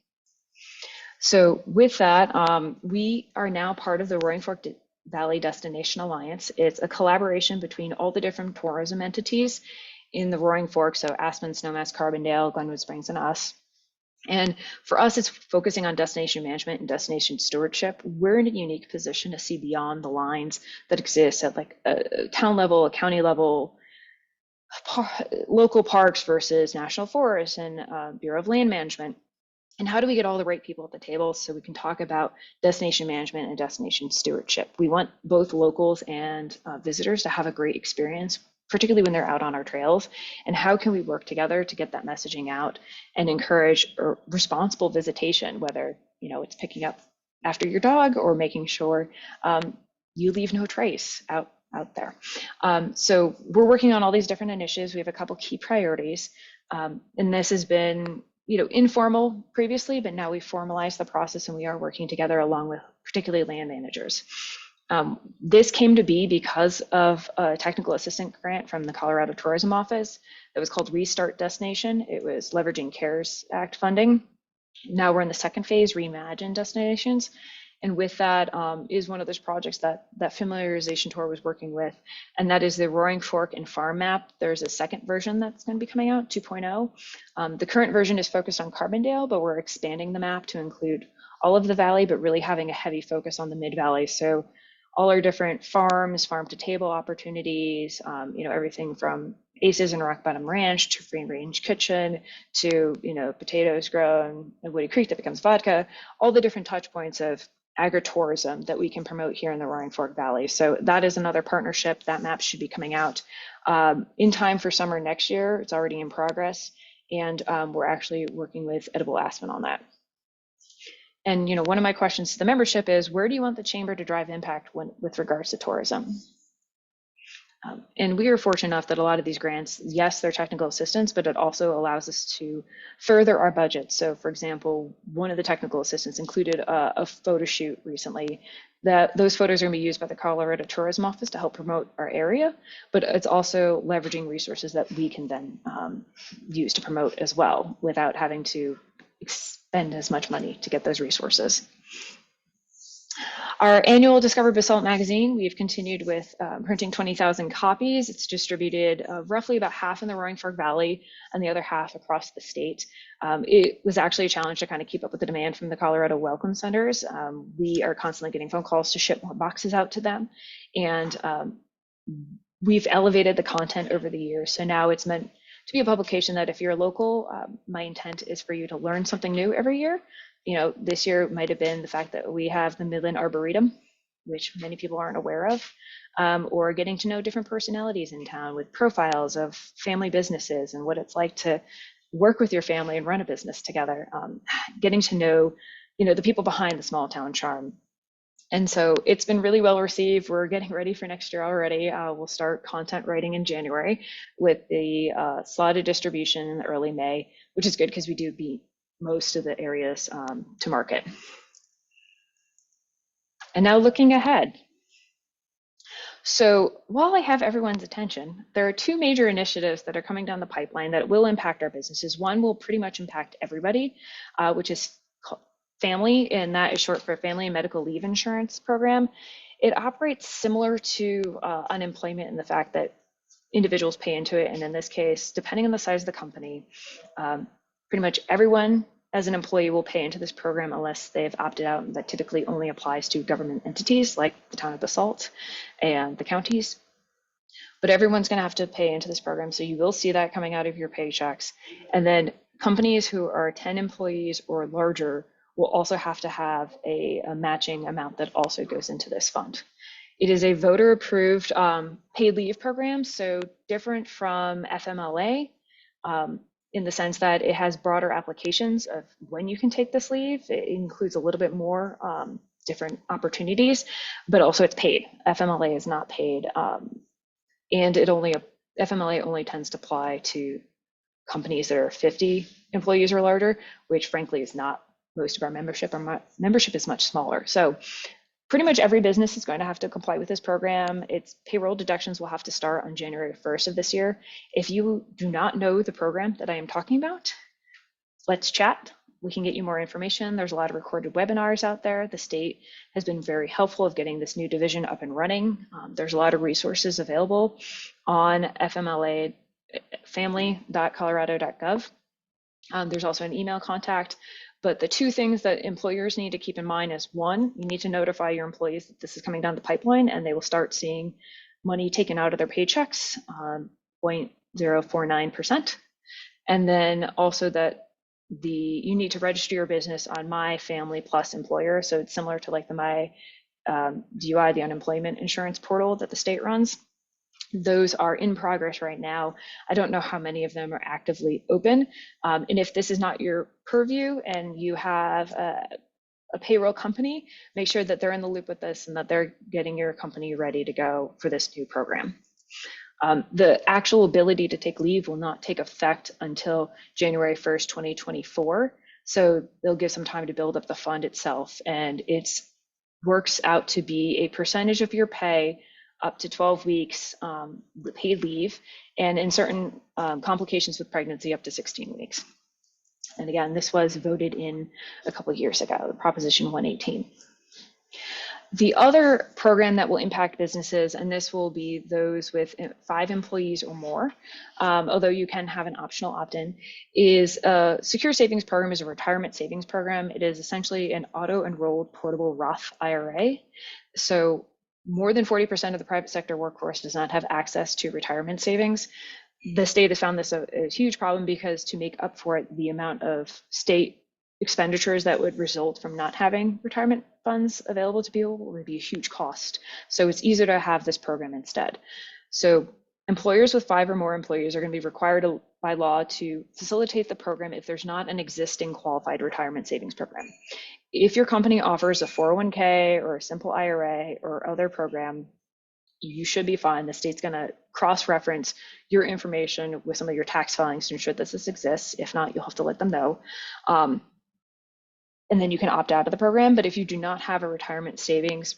So with that, we are now part of the Roaring Fork Valley Destination Alliance. It's a collaboration between all the different tourism entities in the Roaring Fork, so Aspen, Snowmass, Carbondale, Glenwood Springs, and us. And for us, it's focusing on destination management and destination stewardship. We're in a unique position to see beyond the lines that exist at like a town level, a county level, local parks versus national forests and Bureau of Land Management. And how do we get all the right people at the table so we can talk about destination management and destination stewardship? We want both locals and visitors to have a great experience, particularly when they're out on our trails. And how can we work together to get that messaging out and encourage responsible visitation, whether it's picking up after your dog or making sure you leave no trace out there. So we're working on all these different initiatives. We have a couple key priorities, and this has been informal previously, but now we've formalized the process and we are working together along with particularly land managers. This came to be because of a technical assistant grant from the Colorado Tourism Office that was called Restart Destination. It was leveraging CARES Act funding. Now we're in the second phase, Reimagine Destinations. And with that is one of those projects that familiarization tour was working with, and that is the Roaring Fork and Farm Map. There's a second version that's going to be coming out, 2.0. The current version is focused on Carbondale, but we're expanding the map to include all of the valley, but really having a heavy focus on the mid-valley. So all our different farms, farm-to-table opportunities, everything from Aces and Rock Bottom Ranch to Free Range Kitchen to potatoes grown in Woody Creek that becomes vodka, all the different touch points of agritourism that we can promote here in the Roaring Fork Valley. So that is another partnership. That map should be coming out in time for summer next year. It's already in progress, and we're actually working with Edible Aspen on that. And one of my questions to the membership is, where do you want the chamber to drive impact with regards to tourism? And we are fortunate enough that a lot of these grants, yes, they're technical assistance, but it also allows us to further our budget. So for example, one of the technical assistants included a photo shoot recently. Those photos are going to be used by the Colorado Tourism Office to help promote our area, but it's also leveraging resources that we can then use to promote as well without having to spend as much money to get those resources. Our annual Discover Basalt magazine, we've continued with printing 20,000 copies. It's distributed roughly about half in the Roaring Fork Valley and the other half across the state. It was actually a challenge to kind of keep up with the demand from the Colorado Welcome Centers. We are constantly getting phone calls to ship more boxes out to them. And we've elevated the content over the years. So now it's meant to be a publication that if you're local, my intent is for you to learn something new every year. This year might have been the fact that we have the Midland Arboretum, which many people aren't aware of, or getting to know different personalities in town with profiles of family businesses and what it's like to work with your family and run a business together, getting to know, the people behind the small town charm. And so it's been really well received. We're getting ready for next year already. We'll start content writing in January with the slotted distribution in early May, which is good because we do beat most of the areas to market. And now looking ahead. So while I have everyone's attention, there are two major initiatives that are coming down the pipeline that will impact our businesses. One will pretty much impact everybody, which is family, and that is short for Family and Medical Leave Insurance Program. It operates similar to unemployment in the fact that individuals pay into it, and in this case, depending on the size of the company, pretty much everyone as an employee will pay into this program unless they've opted out, and that typically only applies to government entities like the Town of Basalt and the counties. But everyone's going to have to pay into this program, so you will see that coming out of your paychecks. And then companies who are 10 employees or larger will also have to have a matching amount that also goes into this fund. It is a voter-approved paid leave program, so different from FMLA. In the sense that it has broader applications of when you can take this leave. It includes a little bit more different opportunities, but also it's paid. FMLA is not paid, and it only FMLA only tends to apply to companies that are 50 employees or larger, which frankly is not most of our membership. Our membership is much smaller. So pretty much every business is going to have to comply with this program. Its payroll deductions will have to start on January 1st of this year. If you do not know the program that I am talking about, let's chat. We can get you more information. There's a lot of recorded webinars out there. The state has been very helpful of getting this new division up and running. There's a lot of resources available on FMLA family.colorado.gov. There's also an email contact, but the two things that employers need to keep in mind is, one, you need to notify your employees that this is coming down the pipeline and they will start seeing money taken out of their paychecks, 0.049%. And then also that you need to register your business on My Family Plus Employer. So it's similar to like the My DUI, the unemployment insurance portal that the state runs. Those are in progress right now. I don't know how many of them are actively open. And if this is not your purview and you have a payroll company, make sure that they're in the loop with this and that they're getting your company ready to go for this new program. The actual ability to take leave will not take effect until January 1st, 2024. So they'll give some time to build up the fund itself. And it works out to be a percentage of your pay up to 12 weeks paid leave, and in certain complications with pregnancy, up to 16 weeks. And again, this was voted in a couple of years ago, Proposition 118. The other program that will impact businesses, and this will be those with 5 employees or more, although you can have an optional opt-in, is a secure savings program, is a retirement savings program. It is essentially an auto-enrolled portable Roth IRA. So more than 40% of the private sector workforce does not have access to retirement savings. The state has found this a huge problem because to make up for it, the amount of state expenditures that would result from not having retirement funds available to people would be a huge cost. So it's easier to have this program instead. So employers with 5 or more employees are going to be required by law to facilitate the program if there's not an existing qualified retirement savings program. If your company offers a 401k or a simple IRA or other program, you should be fine. The state's going to cross-reference your information with some of your tax filings to ensure that this exists. If not, you'll have to let them know. And then you can opt out of the program. But if you do not have a retirement savings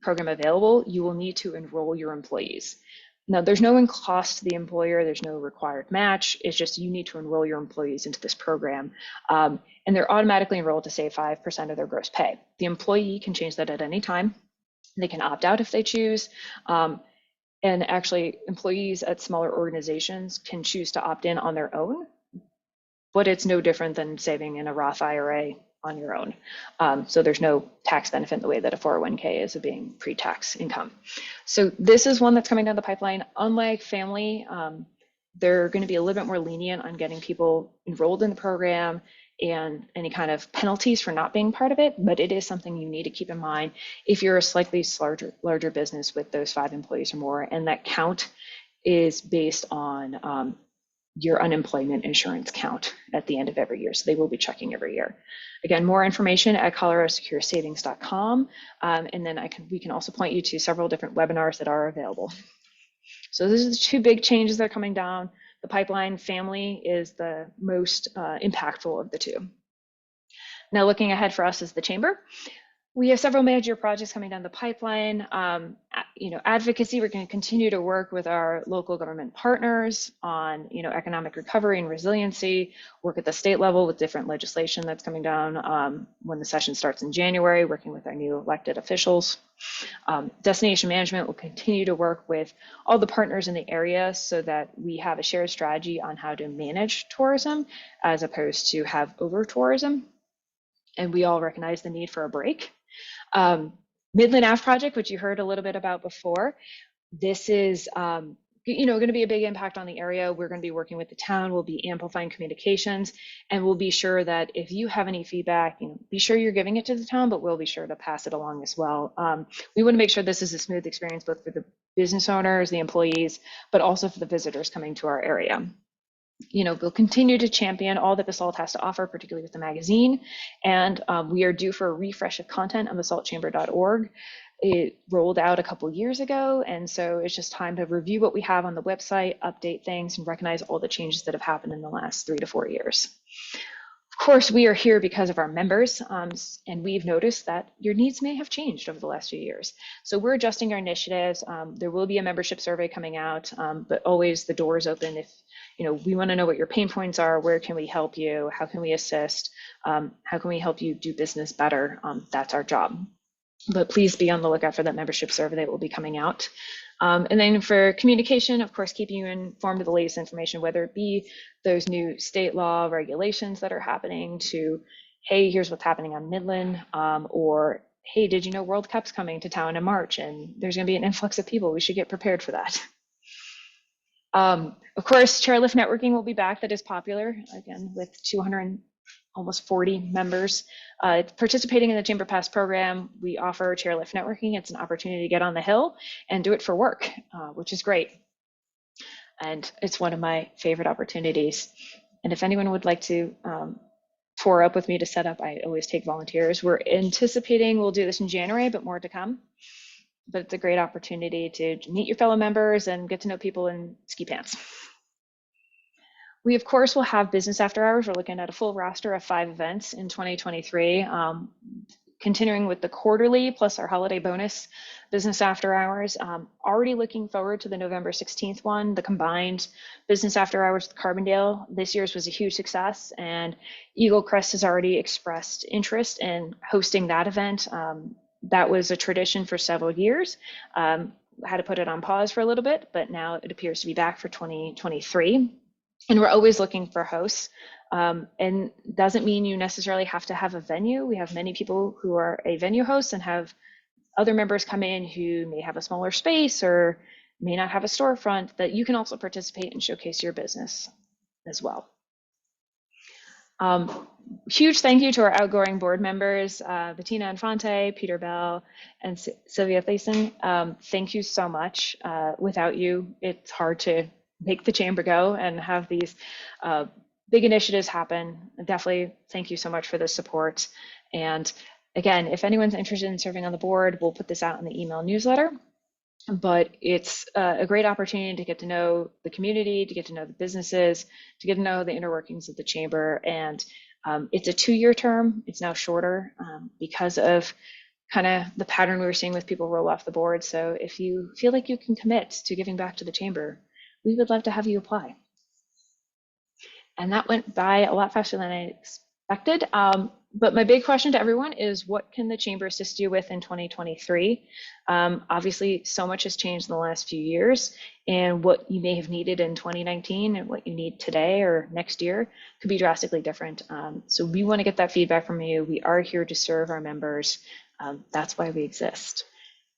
program available, you will need to enroll your employees. Now, there's no cost to the employer. There's no required match. It's just you need to enroll your employees into this program. And they're automatically enrolled to save 5% of their gross pay. The employee can change that at any time. They can opt out if they choose. And actually, employees at smaller organizations can choose to opt in on their own. But it's no different than saving in a Roth IRA on your own. So there's no tax benefit in the way that a 401k is of being pre-tax income. So this is one that's coming down the pipeline. Unlike family, they're going to be a little bit more lenient on getting people enrolled in the program and any kind of penalties for not being part of it, but it is something you need to keep in mind if you're a slightly larger business with those 5 employees or more, and that count is based on your unemployment insurance count at the end of every year. So they will be checking every year. Again, more information at coloradosecuressavings.com. And then we can also point you to several different webinars that are available. So these are the 2 big changes that are coming down the pipeline. Family is the most impactful of the 2. Now looking ahead for us as the chamber, we have several major projects coming down the pipeline. Advocacy, we're going to continue to work with our local government partners on, economic recovery and resiliency, work at the state level with different legislation that's coming down when the session starts in January, working with our new elected officials. Destination management will continue to work with all the partners in the area so that we have a shared strategy on how to manage tourism as opposed to have over tourism. And we all recognize the need for a break. Midland Ave project, which you heard a little bit about before, this is going to be a big impact on the area. We're going to be working with the town. We'll be amplifying communications, and we'll be sure that if you have any feedback, be sure you're giving it to the town, but we'll be sure to pass it along as well. We want to make sure this is a smooth experience both for the business owners, the employees, but also for the visitors coming to our area. We'll continue to champion all that Basalt has to offer, particularly with the magazine. And we are due for a refresh of content on basaltchamber.org. It rolled out a couple years ago, and so it's just time to review what we have on the website, update things, and recognize all the changes that have happened in the last 3 to 4 years. Of course, we are here because of our members, and we've noticed that your needs may have changed over the last few years. So we're adjusting our initiatives. There will be a membership survey coming out, but always the door is open. If we want to know what your pain points are, where can we help you? How can we assist? How can we help you do business better? That's our job. But please be on the lookout for that membership survey that will be coming out. And then for communication, of course, keeping you informed of the latest information, whether it be those new state law regulations that are happening to, hey, here's what's happening on Midland, or hey, did you know World Cup's coming to town in March and there's going to be an influx of people. We should get prepared for that. Of course, chairlift networking will be back. That is popular, again, with 200 almost 40 members participating in the Chamber Pass program. We offer chairlift networking. It's an opportunity to get on the hill and do it for work, which is great. And it's one of my favorite opportunities. And if anyone would like to tour up with me to set up, I always take volunteers. We're anticipating we'll do this in January, but more to come. But it's a great opportunity to meet your fellow members and get to know people in ski pants. We, of course, will have business after hours. We're looking at a full roster of 5 events in 2023, continuing with the quarterly plus our holiday bonus business after hours. Already looking forward to the November 16th one, the combined business after hours with Carbondale. This year's was a huge success, and Eagle Crest has already expressed interest in hosting that event. That was a tradition for several years. Had to put it on pause for a little bit, but now it appears to be back for 2023. And we're always looking for hosts, and doesn't mean you necessarily have to have a venue. We have many people who are a venue host and have other members come in who may have a smaller space or may not have a storefront, that you can also participate and showcase your business as well. Huge thank you to our outgoing board members, Bettina Infante, Peter Bell, and Sylvia Thiessen. Thank you so much. Without you, it's hard to make the chamber go and have these big initiatives happen. Definitely thank you so much for the support. And again, if anyone's interested in serving on the board, we'll put this out in the email newsletter. But it's a great opportunity to get to know the community, to get to know the businesses, to get to know the inner workings of the chamber. And it's a 2-year term. It's now shorter because of kind of the pattern we were seeing with people roll off the board. So if you feel like you can commit to giving back to the chamber, we would love to have you apply. And that went by a lot faster than I expected. But my big question to everyone is, what can the chamber assist you with in 2023? Obviously, so much has changed in the last few years, and what you may have needed in 2019 and what you need today or next year could be drastically different. So we want to get that feedback from you. We are here to serve our members. That's why we exist.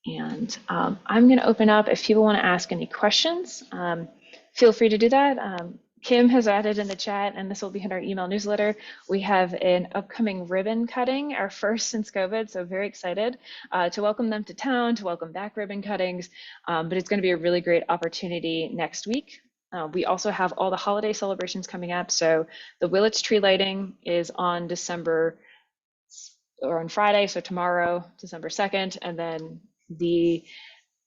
And I'm going to open up if people want to ask any questions. Feel free to do that. Kim has added in the chat, and this will be in our email newsletter. We have an upcoming ribbon cutting, our first since COVID, so very excited to welcome them to town, to welcome back ribbon cuttings. But it's going to be a really great opportunity next week. We also have all the holiday celebrations coming up. So the Willits tree lighting is on on Friday, so tomorrow, December 2nd, and then the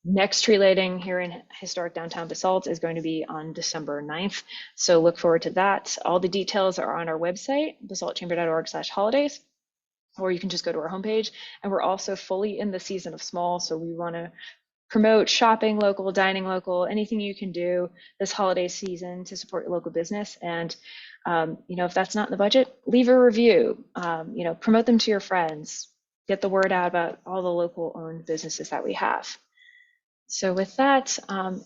next tree lighting here in historic downtown Basalt is going to be on December 9th. So look forward to that. All the details are on our website, basaltchamber.org/holidays, or you can just go to our homepage. And we're also fully in the season of small. So we want to promote shopping local, dining local, anything you can do this holiday season to support your local business. And if that's not in the budget, leave a review, promote them to your friends, get the word out about all the local owned businesses that we have. So with that,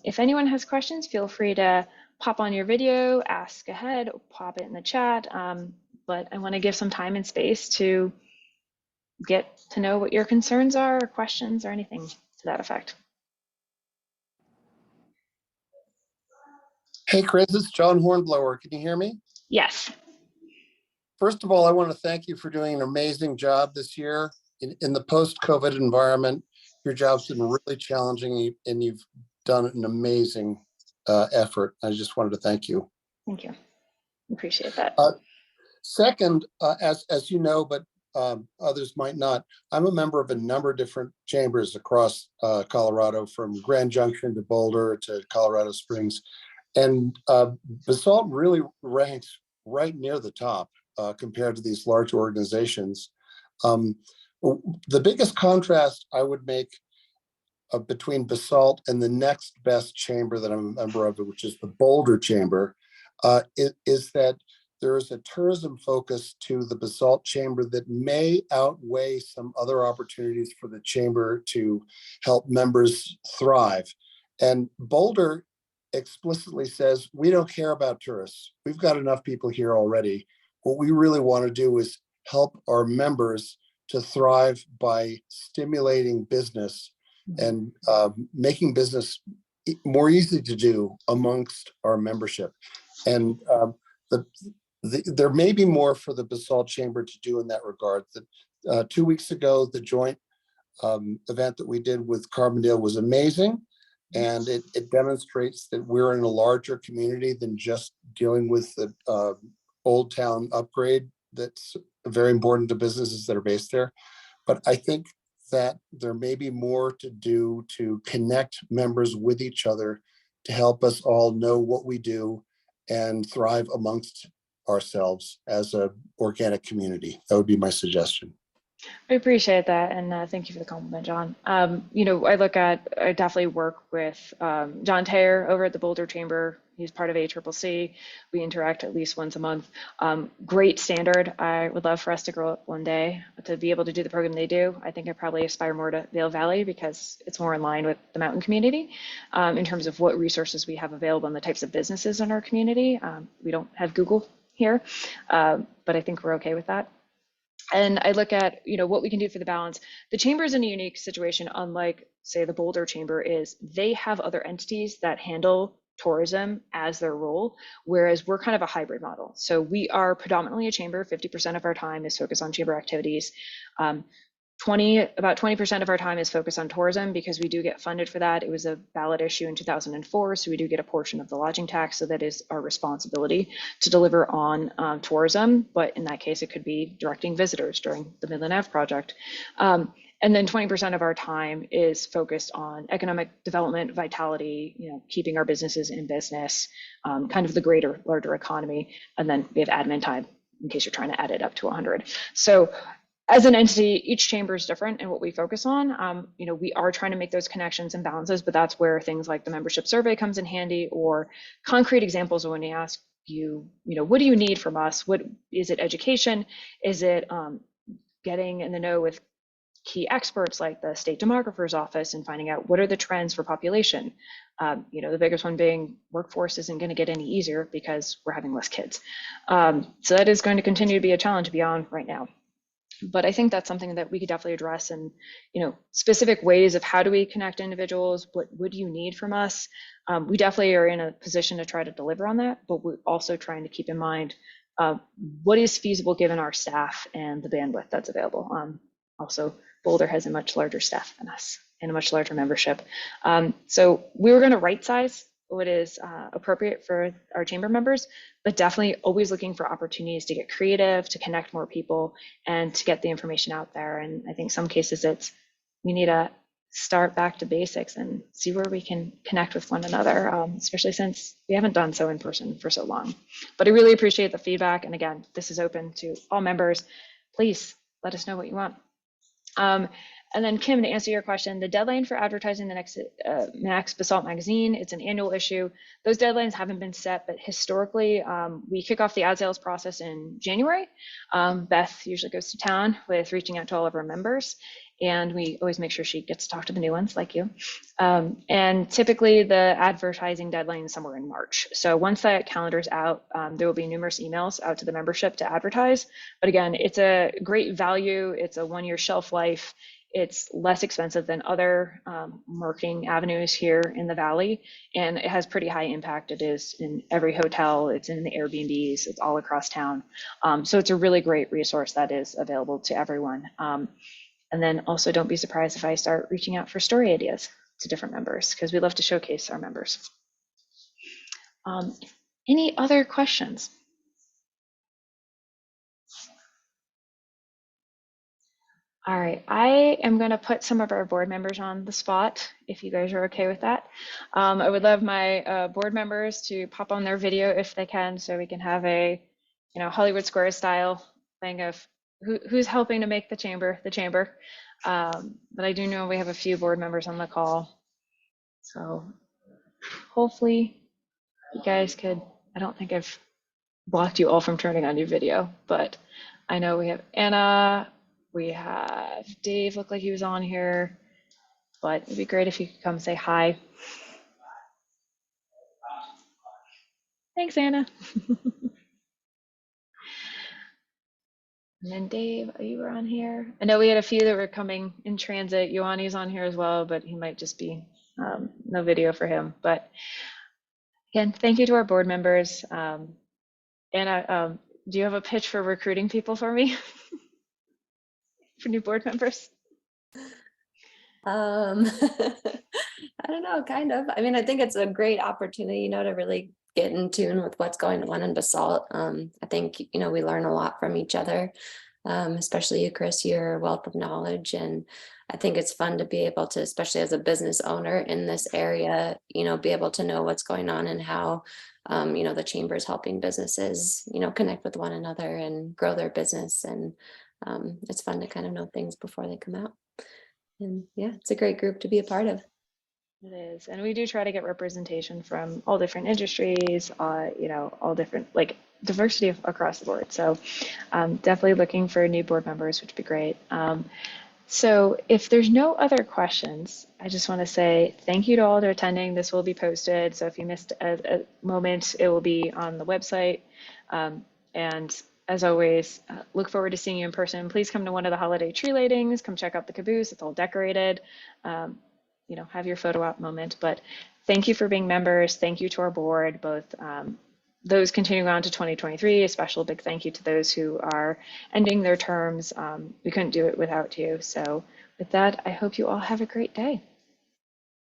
if anyone has questions, feel free to pop on your video, ask ahead, pop it in the chat. But I want to give some time and space to get to know what your concerns are, or questions, or anything to that effect. Hey, Kris, it's John Hornblower. Can you hear me? Yes. First of all, I want to thank you for doing an amazing job this year in the post-COVID environment. Your job's been really challenging, and you've done an amazing effort. I just wanted to thank you. Thank you. Appreciate that. Second, as you know, but others might not. I'm a member of a number of different chambers across Colorado, from Grand Junction to Boulder to Colorado Springs. And Basalt really ranks right near the top compared to these large organizations. The biggest contrast I would make between Basalt and the next best chamber that I'm a member of, which is the Boulder Chamber, is that there is a tourism focus to the Basalt Chamber that may outweigh some other opportunities for the chamber to help members thrive. And Boulder explicitly says, we don't care about tourists. We've got enough people here already. What we really want to do is help our members to thrive by stimulating business and making business more easy to do amongst our membership. And there may be more for the Basalt Chamber to do in that regard. 2 weeks ago, the joint event that we did with Carbondale was amazing. And it demonstrates that we're in a larger community than just dealing with the Old Town upgrade that's very important to businesses that are based there. But I think that there may be more to do to connect members with each other to help us all know what we do and thrive amongst ourselves as an organic community. That would be my suggestion. I appreciate that, and thank you for the compliment, John. I definitely work with John Taylor over at the Boulder Chamber. He's part of ACCC. We interact at least once a month. Great standard. I would love for us to grow up one day to be able to do the program they do. I think I probably aspire more to Vail Valley because it's more in line with the mountain community in terms of what resources we have available and the types of businesses in our community. We don't have Google here, but I think we're okay with that. And I look at, what we can do for the balance. The chamber is in a unique situation, unlike, say, the Boulder Chamber is. They have other entities that handle tourism as their role, whereas we're kind of a hybrid model. So we are predominantly a chamber. 50% of our time is focused on chamber activities. About 20% of our time is focused on tourism because we do get funded for that. It was a ballot issue in 2004, so we do get a portion of the lodging tax. So that is our responsibility to deliver on tourism. But in that case, it could be directing visitors during the Midland Ave project. And then 20% of our time is focused on economic development, vitality, keeping our businesses in business, kind of the larger economy. And then we have admin time in case you're trying to add it up to 100. So as an entity, each chamber is different in what we focus on. We are trying to make those connections and balances, but that's where things like the membership survey comes in handy, or concrete examples of when we ask you, what do you need from us? What is it? Education? Is it getting in the know with key experts like the state demographer's office and finding out what are the trends for population? The biggest one being workforce isn't going to get any easier because we're having less kids. So that is going to continue to be a challenge beyond right now. But I think that's something that we could definitely address in, specific ways of how do we connect individuals? What do you need from us? We definitely are in a position to try to deliver on that, but we're also trying to keep in mind what is feasible given our staff and the bandwidth that's available. Also, Boulder has a much larger staff than us and a much larger membership. So we were going to right size what is appropriate for our chamber members, but definitely always looking for opportunities to get creative, to connect more people, and to get the information out there. And I think some cases we need to start back to basics and see where we can connect with one another, especially since we haven't done so in person for so long. But I really appreciate the feedback. And again, this is open to all members. Please let us know what you want. And then Kim, to answer your question, the deadline for advertising the next Max Basalt magazine, it's an annual issue. Those deadlines haven't been set, but historically, we kick off the ad sales process in January. Beth usually goes to town with reaching out to all of our members, and we always make sure she gets to talk to the new ones like you. And typically the advertising deadline is somewhere in March. So once that calendar's out, there will be numerous emails out to the membership to advertise. But again, it's a great value. It's a 1-year shelf life. It's less expensive than other marketing avenues here in the Valley, and it has pretty high impact. It is in every hotel, it's in the Airbnbs, it's all across town. So it's a really great resource that is available to everyone. And then also don't be surprised if I start reaching out for story ideas to different members, because we love to showcase our members. Any other questions? All right, I am going to put some of our board members on the spot, if you guys are okay with that. I would love my board members to pop on their video if they can, so we can have a, Hollywood Squares style thing of who's helping to make the chamber the chamber. But I do know we have a few board members on the call, so hopefully you guys could. I don't think I've blocked you all from turning on your video, but I know we have Anna. We have Dave, looked like he was on here, but it'd be great if you could come say hi. Thanks, Anna. And then Dave, you were on here. I know we had a few that were coming in transit. Ioanni's on here as well, but he might just be no video for him. But again, thank you to our board members. Anna, do you have a pitch for recruiting people for me? For new board members? I don't know, kind of. I mean, I think it's a great opportunity, you know, to really get in tune with what's going on in Basalt. I think, you know, we learn a lot from each other, especially you, Kris, your wealth of knowledge. And I think it's fun to be able to, especially as a business owner in this area, you know, be able to know what's going on and how, you know, the chamber is helping businesses, you know, connect with one another and grow their business. And it's fun to kind of know things before they come out. And yeah, it's a great group to be a part of. It is, and we do try to get representation from all different industries, all different, like diversity across the board. So definitely looking for new board members, which would be great. So if there's no other questions, I just want to say thank you to all that are attending. This will be posted, so if you missed a moment, it will be on the website. And as always, look forward to seeing you in person. Please come to one of the holiday tree lightings. Come check out the caboose. It's all decorated. Have your photo op moment. But thank you for being members. Thank you to our board, both those continuing on to 2023. A special big thank you to those who are ending their terms. We couldn't do it without you. So with that, I hope you all have a great day.